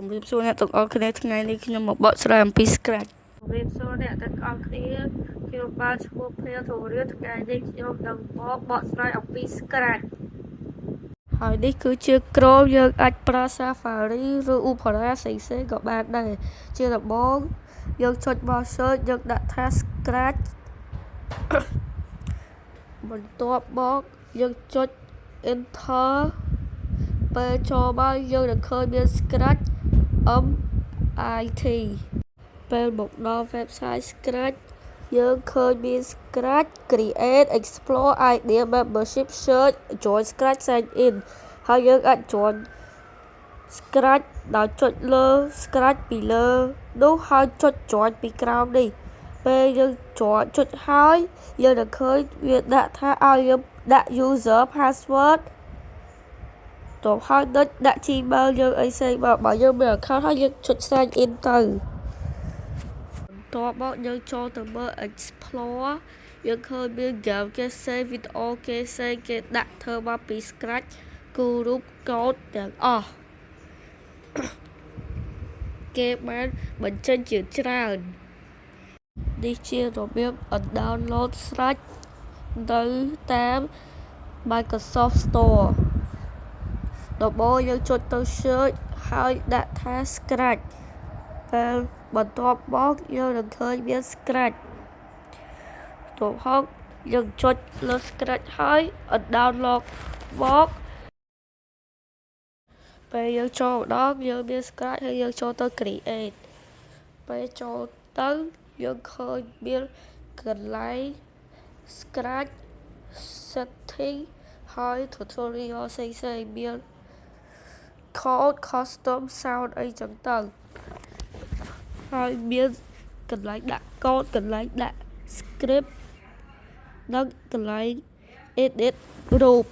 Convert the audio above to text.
ជំរាបសួរអ្នកទាំងអស់គ្នាថ្ងៃនេះខ្ញុំមកបកស្រាយអំពី Scratch ជំរាបសួរអ្នកទាំងអស់គ្នាខ្ញុំបានឈ្មោះភេទរៀនថ្ងៃនេះខ្ញុំនឹងបកស្រាយអំពី Scratch ហើយនេះគឺជាក្រមយើងអាចប្រើ Safari ឬ Opera ផ្សេងៗក៏បានដែរជាដំបូងយើងចុចមក search យើងដាក់ថា Scratch បន្ទាប់មកយើងចុច enter ពេលចូលមកយើងនឹងឃើញមាន Scratch MIT ពេលមកដល់ website Scratch យើងឃើញមាន Scratch create explore idea membership search join Scratch sign in ហើយយើងអាច join Scratch ដោយចុចលើ Scratch ពីលើនោះហើយចុច join ពីក្រោមនេះពេលយើងចុចហើយយើងនឹងឃើញវាដាក់ថាឲ្យយើងដាក់ user password តោះហើយដាក់ Gmail យើងអីផ្សេងបើយើងមាន account ហើយយើងចុច sign in ទៅបន្ទាប់មកយើងចូលទៅមើល explore យើងឃើញមាន game គេ save video គេដាក់ធ្វើមកពី Scratch គូរូបកូដទាំងអស់គេបានបញ្ចេញជាច្រើននេះជារបៀប download Scratch នៅតាម Microsoft Store ដំបូងយើងចុចទៅ search ហើយដាក់ថា Scratch ពេលបន្ទាប់មកយើងនឹងឃើញមាន Scratch ទៅហើយយើងចុចលើ Scratch ហើយ download មកពេលយើងចូលម្ដងយើងមាន Scratch ហើយយើងចូលទៅ create ពេលចូលទៅយើងឃើញមានកន្លែង Scratch setting ហើយ tutorial ផ្សេងៗមាន code custom sound អីចឹងទៅហើយមានកន្លែងដាក់កូដកន្លែងដាក់ script និងកន្លែង edit រូប